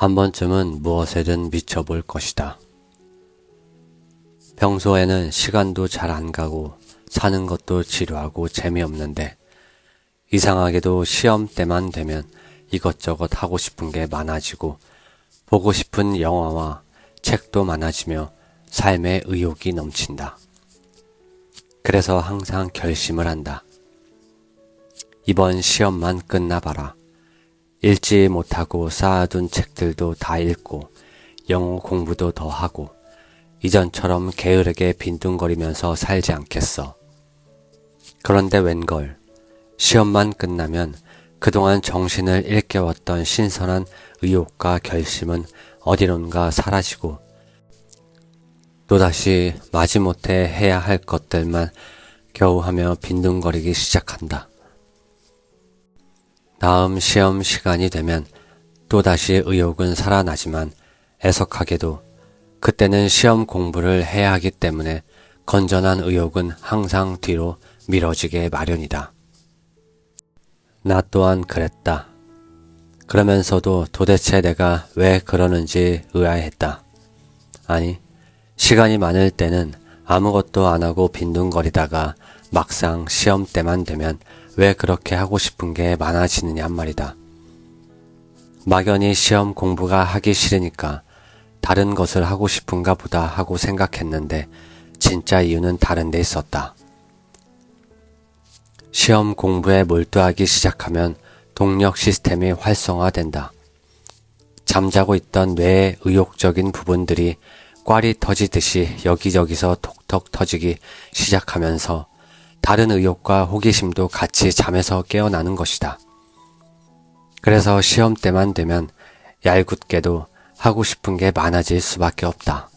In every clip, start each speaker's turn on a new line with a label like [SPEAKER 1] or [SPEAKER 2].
[SPEAKER 1] 한 번쯤은 무엇에든 미쳐볼 것이다. 평소에는 시간도 잘 안 가고 사는 것도 지루하고 재미없는데 이상하게도 시험 때만 되면 이것저것 하고 싶은 게 많아지고 보고 싶은 영화와 책도 많아지며 삶에 의욕이 넘친다. 그래서 항상 결심을 한다. 이번 시험만 끝나봐라. 읽지 못하고 쌓아둔 책들도 다 읽고 영어 공부도 더 하고 이전처럼 게으르게 빈둥거리면서 살지 않겠어. 그런데 웬걸 시험만 끝나면 그동안 정신을 일깨웠던 신선한 의욕과 결심은 어디론가 사라지고 또다시 마지못해 해야 할 것들만 겨우 하며 빈둥거리기 시작한다. 다음 시험 시간이 되면 또다시 의욕은 살아나지만 애석하게도 그때는 시험 공부를 해야 하기 때문에 건전한 의욕은 항상 뒤로 미뤄지게 마련이다. 나 또한 그랬다. 그러면서도 도대체 내가 왜 그러는지 의아했다. 아니, 시간이 많을 때는 아무것도 안 하고 빈둥거리다가 막상 시험 때만 되면 왜 그렇게 하고 싶은 게 많아지느냐 말이다. 막연히 시험 공부가 하기 싫으니까 다른 것을 하고 싶은가 보다 하고 생각했는데 진짜 이유는 다른 데 있었다. 시험 공부에 몰두하기 시작하면 동력 시스템이 활성화된다. 잠자고 있던 뇌의 의욕적인 부분들이 꽈리 터지듯이 여기저기서 톡톡 터지기 시작하면서 다른 의욕과 호기심도 같이 잠에서 깨어나는 것이다. 그래서 시험 때만 되면 얄궂게도 하고 싶은 게 많아질 수밖에 없다.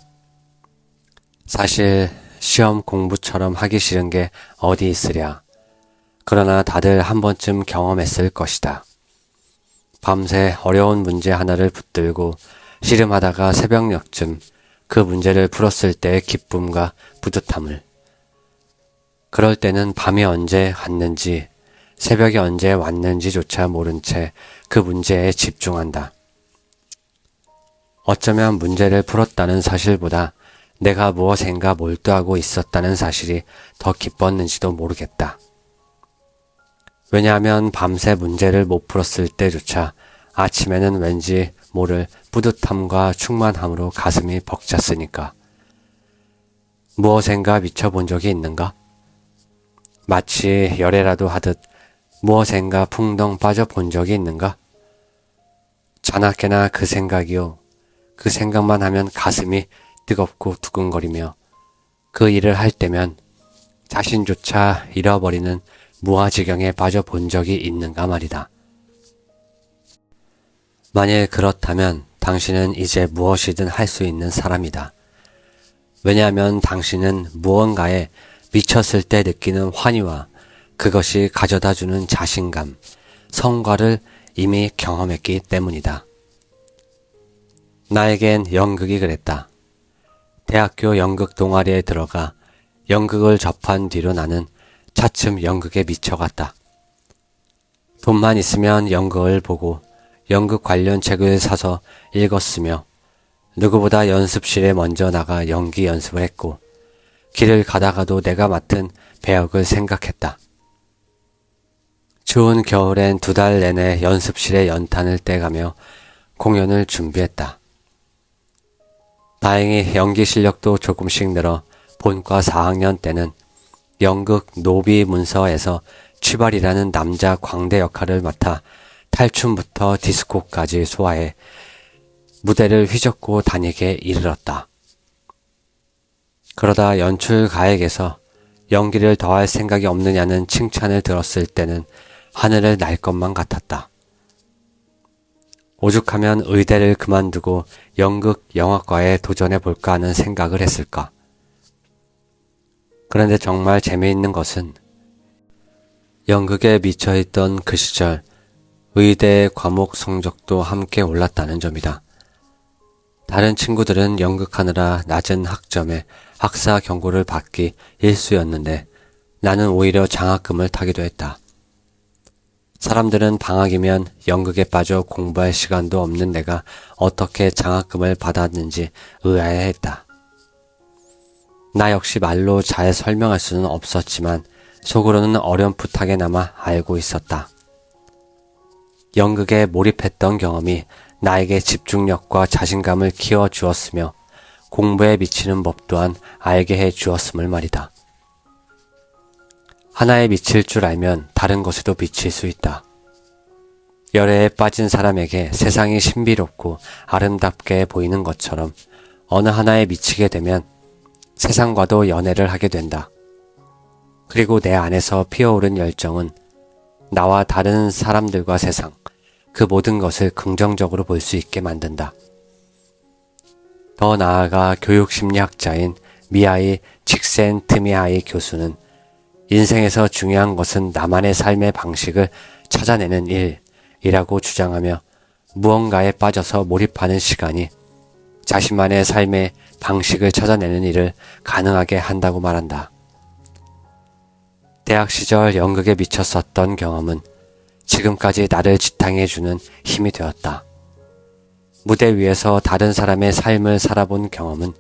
[SPEAKER 1] 사실 시험 공부처럼 하기 싫은 게 어디 있으랴. 그러나 다들 한 번쯤 경험했을 것이다. 밤새 어려운 문제 하나를 붙들고 씨름하다가 새벽녘쯤 그 문제를 풀었을 때의 기쁨과 뿌듯함을. 그럴 때는 밤이 언제 갔는지 새벽이 언제 왔는지조차 모른 채 그 문제에 집중한다. 어쩌면 문제를 풀었다는 사실보다 내가 무엇인가 몰두하고 있었다는 사실이 더 기뻤는지도 모르겠다. 왜냐하면 밤새 문제를 못 풀었을 때조차 아침에는 왠지 모를 뿌듯함과 충만함으로 가슴이 벅찼으니까. 무엇인가 미쳐본 적이 있는가? 마치 열애라도 하듯 무엇인가 풍덩 빠져본 적이 있는가? 자나깨나 그 생각이요. 그 생각만 하면 가슴이 뜨겁고 두근거리며 그 일을 할 때면 자신조차 잃어버리는 무아지경에 빠져본 적이 있는가 말이다. 만일 그렇다면 당신은 이제 무엇이든 할 수 있는 사람이다. 왜냐하면 당신은 무언가에 미쳤을 때 느끼는 환희와 그것이 가져다주는 자신감, 성과를 이미 경험했기 때문이다. 나에겐 연극이 그랬다. 대학교 연극 동아리에 들어가 연극을 접한 뒤로 나는 차츰 연극에 미쳐갔다. 돈만 있으면 연극을 보고 연극 관련 책을 사서 읽었으며 누구보다 연습실에 먼저 나가 연기 연습을 했고 길을 가다가도 내가 맡은 배역을 생각했다. 추운 겨울엔 2달 내내 연습실에 연탄을 떼가며 공연을 준비했다. 다행히 연기 실력도 조금씩 늘어 본과 4학년 때는 연극 노비 문서에서 취발이라는 남자 광대 역할을 맡아 탈춤부터 디스코까지 소화해 무대를 휘젓고 다니게 이르렀다. 그러다 연출가에게서 연기를 더할 생각이 없느냐는 칭찬을 들었을 때는 하늘을 날 것만 같았다. 오죽하면 의대를 그만두고 연극 영화과에 도전해 볼까 하는 생각을 했을까. 그런데 정말 재미있는 것은 연극에 미쳐있던 그 시절 의대 과목 성적도 함께 올랐다는 점이다. 다른 친구들은 연극하느라 낮은 학점에 학사 경고를 받기 일쑤였는데 나는 오히려 장학금을 타기도 했다. 사람들은 방학이면 연극에 빠져 공부할 시간도 없는 내가 어떻게 장학금을 받았는지 의아해했다. 나 역시 말로 잘 설명할 수는 없었지만 속으로는 어렴풋하게나마 알고 있었다. 연극에 몰입했던 경험이 나에게 집중력과 자신감을 키워주었으며 공부에 미치는 법 또한 알게 해 주었음을 말이다. 하나에 미칠 줄 알면 다른 것에도 미칠 수 있다. 열애에 빠진 사람에게 세상이 신비롭고 아름답게 보이는 것처럼 어느 하나에 미치게 되면 세상과도 연애를 하게 된다. 그리고 내 안에서 피어오른 열정은 나와 다른 사람들과 세상, 그 모든 것을 긍정적으로 볼 수 있게 만든다. 더 나아가 교육심리학자인 미하이 칙센트미하이 교수는 인생에서 중요한 것은 나만의 삶의 방식을 찾아내는 일이라고 주장하며 무언가에 빠져서 몰입하는 시간이 자신만의 삶의 방식을 찾아내는 일을 가능하게 한다고 말한다. 대학 시절 연극에 미쳤었던 경험은 지금까지 나를 지탱해주는 힘이 되었다. 무대 위에서 다른 사람의 삶을 살아본 경험은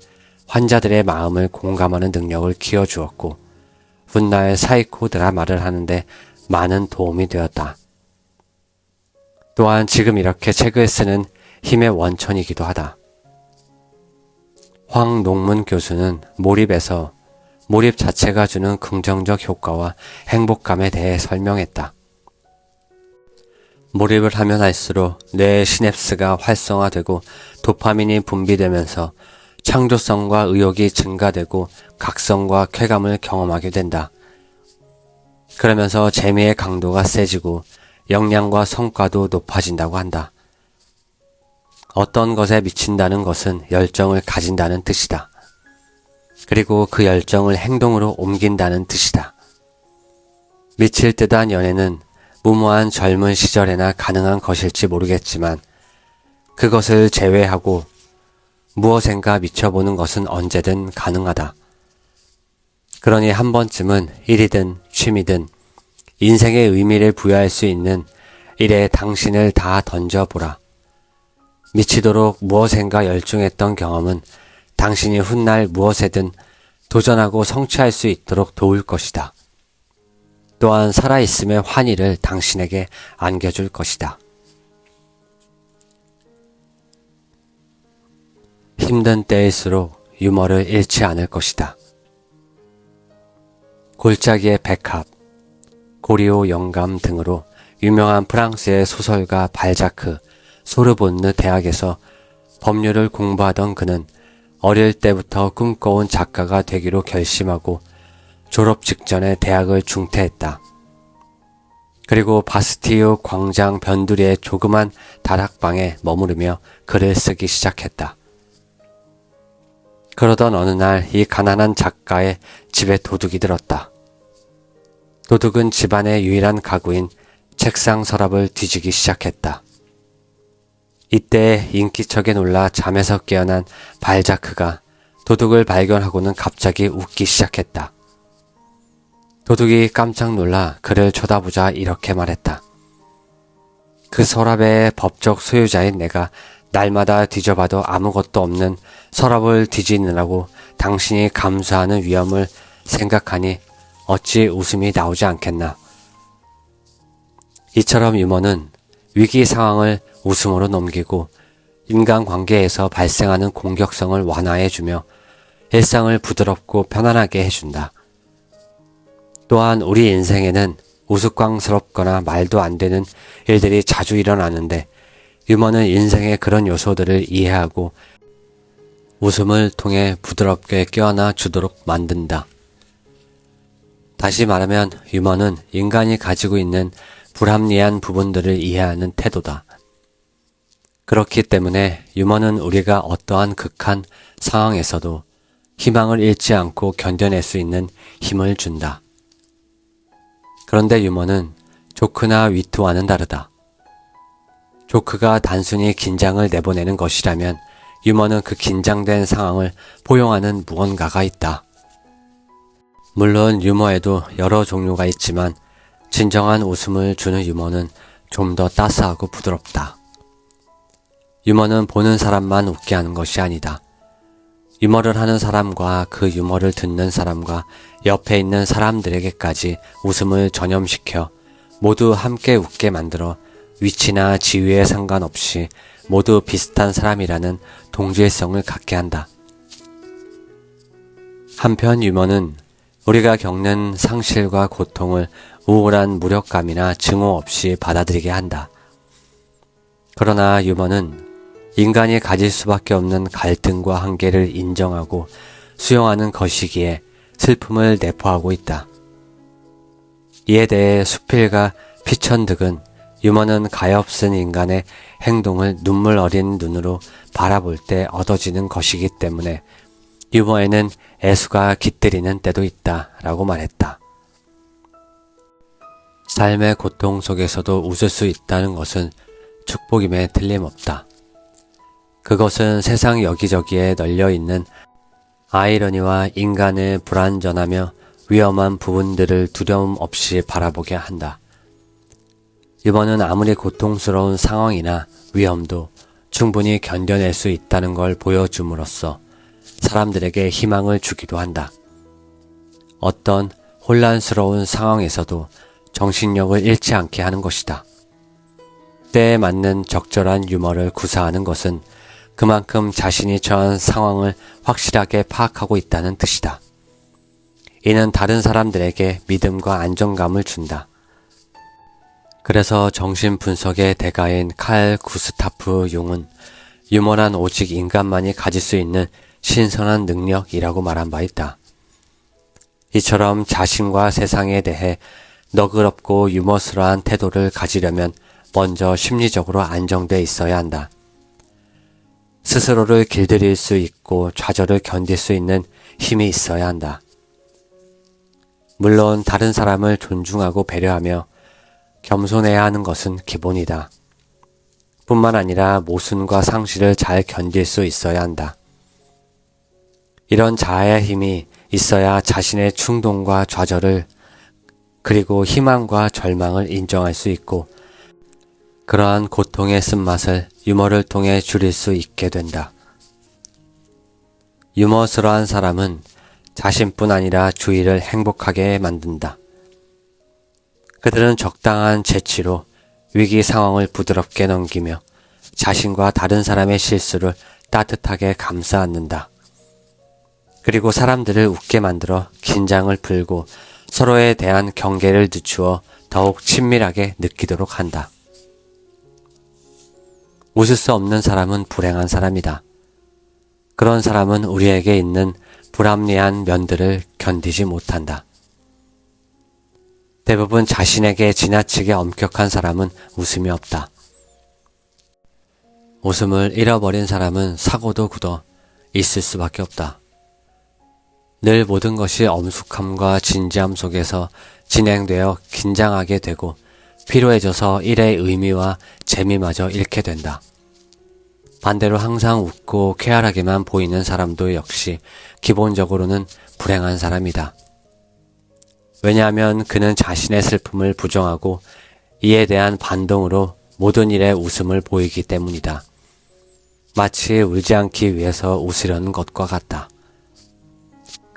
[SPEAKER 1] 환자들의 마음을 공감하는 능력을 키워주었고 훗날 사이코 드라마를 하는데 많은 도움이 되었다. 또한 지금 이렇게 책을 쓰는 힘의 원천이기도 하다. 황농문 교수는 몰입에서 몰입 자체가 주는 긍정적 효과와 행복감에 대해 설명했다. 몰입을 하면 할수록 뇌의 시냅스가 활성화되고 도파민이 분비되면서 창조성과 의욕이 증가되고 각성과 쾌감을 경험하게 된다. 그러면서 재미의 강도가 세지고 역량과 성과도 높아진다고 한다. 어떤 것에 미친다는 것은 열정을 가진다는 뜻이다. 그리고 그 열정을 행동으로 옮긴다는 뜻이다. 미칠 듯한 연애는 무모한 젊은 시절에나 가능한 것일지 모르겠지만 그것을 제외하고 무엇인가 미쳐보는 것은 언제든 가능하다. 그러니 한 번쯤은 일이든 취미든 인생의 의미를 부여할 수 있는 일에 당신을 다 던져보라. 미치도록 무엇인가 열중했던 경험은 당신이 훗날 무엇에든 도전하고 성취할 수 있도록 도울 것이다. 또한 살아있음의 환희를 당신에게 안겨줄 것이다. 힘든 때일수록 유머를 잃지 않을 것이다. 골짜기의 백합, 고리오 영감 등으로 유명한 프랑스의 소설가 발자크, 소르본느 대학에서 법률을 공부하던 그는 어릴 때부터 꿈꿔온 작가가 되기로 결심하고 졸업 직전에 대학을 중퇴했다. 그리고 바스티유 광장 변두리의 조그만 다락방에 머무르며 글을 쓰기 시작했다. 그러던 어느 날 이 가난한 작가의 집에 도둑이 들었다. 도둑은 집안의 유일한 가구인 책상 서랍을 뒤지기 시작했다. 이때 인기척에 놀라 잠에서 깨어난 발자크가 도둑을 발견하고는 갑자기 웃기 시작했다. 도둑이 깜짝 놀라 그를 쳐다보자 이렇게 말했다. 그 서랍의 법적 소유자인 내가 날마다 뒤져봐도 아무것도 없는 서랍을 뒤지느라고 당신이 감수하는 위험을 생각하니 어찌 웃음이 나오지 않겠나. 이처럼 유머는 위기 상황을 웃음으로 넘기고 인간관계에서 발생하는 공격성을 완화해주며 일상을 부드럽고 편안하게 해준다. 또한 우리 인생에는 우스꽝스럽거나 말도 안 되는 일들이 자주 일어나는데 유머는 인생의 그런 요소들을 이해하고 웃음을 통해 부드럽게 껴안아 주도록 만든다. 다시 말하면 유머는 인간이 가지고 있는 불합리한 부분들을 이해하는 태도다. 그렇기 때문에 유머는 우리가 어떠한 극한 상황에서도 희망을 잃지 않고 견뎌낼 수 있는 힘을 준다. 그런데 유머는 조크나 위트와는 다르다. 조크가 단순히 긴장을 내보내는 것이라면 유머는 그 긴장된 상황을 포용하는 무언가가 있다. 물론 유머에도 여러 종류가 있지만 진정한 웃음을 주는 유머는 좀 더 따스하고 부드럽다. 유머는 보는 사람만 웃게 하는 것이 아니다. 유머를 하는 사람과 그 유머를 듣는 사람과 옆에 있는 사람들에게까지 웃음을 전염시켜 모두 함께 웃게 만들어 위치나 지위에 상관없이 모두 비슷한 사람이라는 동질성을 갖게 한다. 한편 유머는 우리가 겪는 상실과 고통을 우울한 무력감이나 증오 없이 받아들이게 한다. 그러나 유머는 인간이 가질 수밖에 없는 갈등과 한계를 인정하고 수용하는 것이기에 슬픔을 내포하고 있다. 이에 대해 수필가 피천득은 유머는 가엾은 인간의 행동을 눈물 어린 눈으로 바라볼 때 얻어지는 것이기 때문에 유머에는 애수가 깃들이는 때도 있다 라고 말했다. 삶의 고통 속에서도 웃을 수 있다는 것은 축복임에 틀림없다. 그것은 세상 여기저기에 널려있는 아이러니와 인간의 불완전하며 위험한 부분들을 두려움 없이 바라보게 한다. 유머는 아무리 고통스러운 상황이나 위험도 충분히 견뎌낼 수 있다는 걸 보여줌으로써 사람들에게 희망을 주기도 한다. 어떤 혼란스러운 상황에서도 정신력을 잃지 않게 하는 것이다. 때에 맞는 적절한 유머를 구사하는 것은 그만큼 자신이 처한 상황을 확실하게 파악하고 있다는 뜻이다. 이는 다른 사람들에게 믿음과 안정감을 준다. 그래서 정신분석의 대가인 칼 구스타프 융은 유머란 오직 인간만이 가질 수 있는 신선한 능력이라고 말한 바 있다. 이처럼 자신과 세상에 대해 너그럽고 유머스러운 태도를 가지려면 먼저 심리적으로 안정돼 있어야 한다. 스스로를 길들일 수 있고 좌절을 견딜 수 있는 힘이 있어야 한다. 물론 다른 사람을 존중하고 배려하며 겸손해야 하는 것은 기본이다. 뿐만 아니라 모순과 상실을 잘 견딜 수 있어야 한다. 이런 자아의 힘이 있어야 자신의 충동과 좌절을 그리고 희망과 절망을 인정할 수 있고 그러한 고통의 쓴맛을 유머를 통해 줄일 수 있게 된다. 유머스러운 사람은 자신뿐 아니라 주위를 행복하게 만든다. 그들은 적당한 재치로 위기 상황을 부드럽게 넘기며 자신과 다른 사람의 실수를 따뜻하게 감싸 안는다. 그리고 사람들을 웃게 만들어 긴장을 풀고 서로에 대한 경계를 늦추어 더욱 친밀하게 느끼도록 한다. 웃을 수 없는 사람은 불행한 사람이다. 그런 사람은 우리에게 있는 불합리한 면들을 견디지 못한다. 대부분 자신에게 지나치게 엄격한 사람은 웃음이 없다. 웃음을 잃어버린 사람은 사고도 굳어 있을 수밖에 없다. 늘 모든 것이 엄숙함과 진지함 속에서 진행되어 긴장하게 되고 피로해져서 일의 의미와 재미마저 잃게 된다. 반대로 항상 웃고 쾌활하게만 보이는 사람도 역시 기본적으로는 불행한 사람이다. 왜냐하면 그는 자신의 슬픔을 부정하고 이에 대한 반동으로 모든 일에 웃음을 보이기 때문이다. 마치 울지 않기 위해서 웃으려는 것과 같다.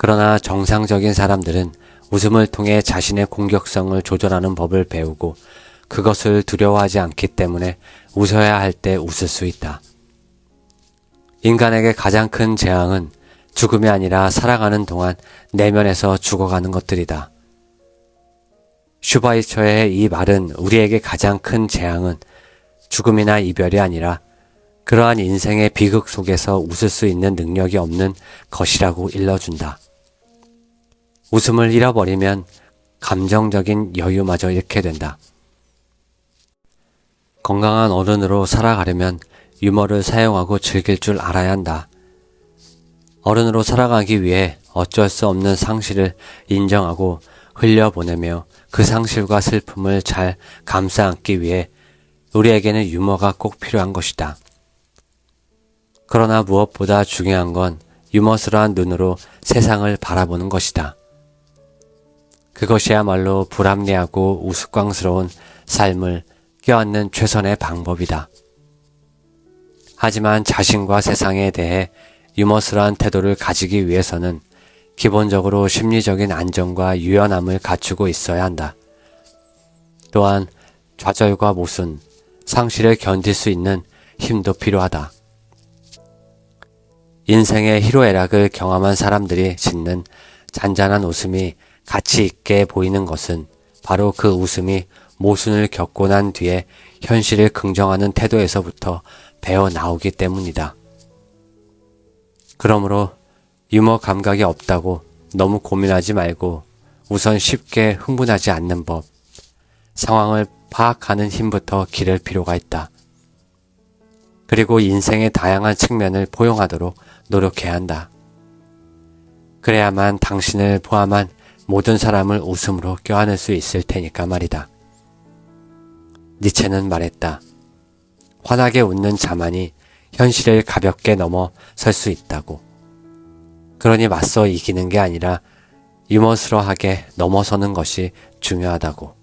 [SPEAKER 1] 그러나 정상적인 사람들은 웃음을 통해 자신의 공격성을 조절하는 법을 배우고 그것을 두려워하지 않기 때문에 웃어야 할 때 웃을 수 있다. 인간에게 가장 큰 재앙은 죽음이 아니라 살아가는 동안 내면에서 죽어가는 것들이다. 슈바이처의 이 말은 우리에게 가장 큰 재앙은 죽음이나 이별이 아니라 그러한 인생의 비극 속에서 웃을 수 있는 능력이 없는 것이라고 일러준다. 웃음을 잃어버리면 감정적인 여유마저 잃게 된다. 건강한 어른으로 살아가려면 유머를 사용하고 즐길 줄 알아야 한다. 어른으로 살아가기 위해 어쩔 수 없는 상실을 인정하고 흘려보내며 그 상실과 슬픔을 잘 감싸 안기 위해 우리에게는 유머가 꼭 필요한 것이다. 그러나 무엇보다 중요한 건 유머스러운 눈으로 세상을 바라보는 것이다. 그것이야말로 불합리하고 우스꽝스러운 삶을 껴안는 최선의 방법이다. 하지만 자신과 세상에 대해 유머스러운 태도를 가지기 위해서는 기본적으로 심리적인 안정과 유연함을 갖추고 있어야 한다. 또한 좌절과 모순, 상실을 견딜 수 있는 힘도 필요하다. 인생의 희로애락을 경험한 사람들이 짓는 잔잔한 웃음이 가치 있게 보이는 것은 바로 그 웃음이 모순을 겪고 난 뒤에 현실을 긍정하는 태도에서부터 배어 나오기 때문이다. 그러므로 유머 감각이 없다고 너무 고민하지 말고 우선 쉽게 흥분하지 않는 법, 상황을 파악하는 힘부터 기를 필요가 있다. 그리고 인생의 다양한 측면을 포용하도록 노력해야 한다. 그래야만 당신을 포함한 모든 사람을 웃음으로 껴안을 수 있을 테니까 말이다. 니체는 말했다. 환하게 웃는 자만이 현실을 가볍게 넘어설 수 있다고. 그러니 맞서 이기는 게 아니라 유머스러하게 넘어서는 것이 중요하다고.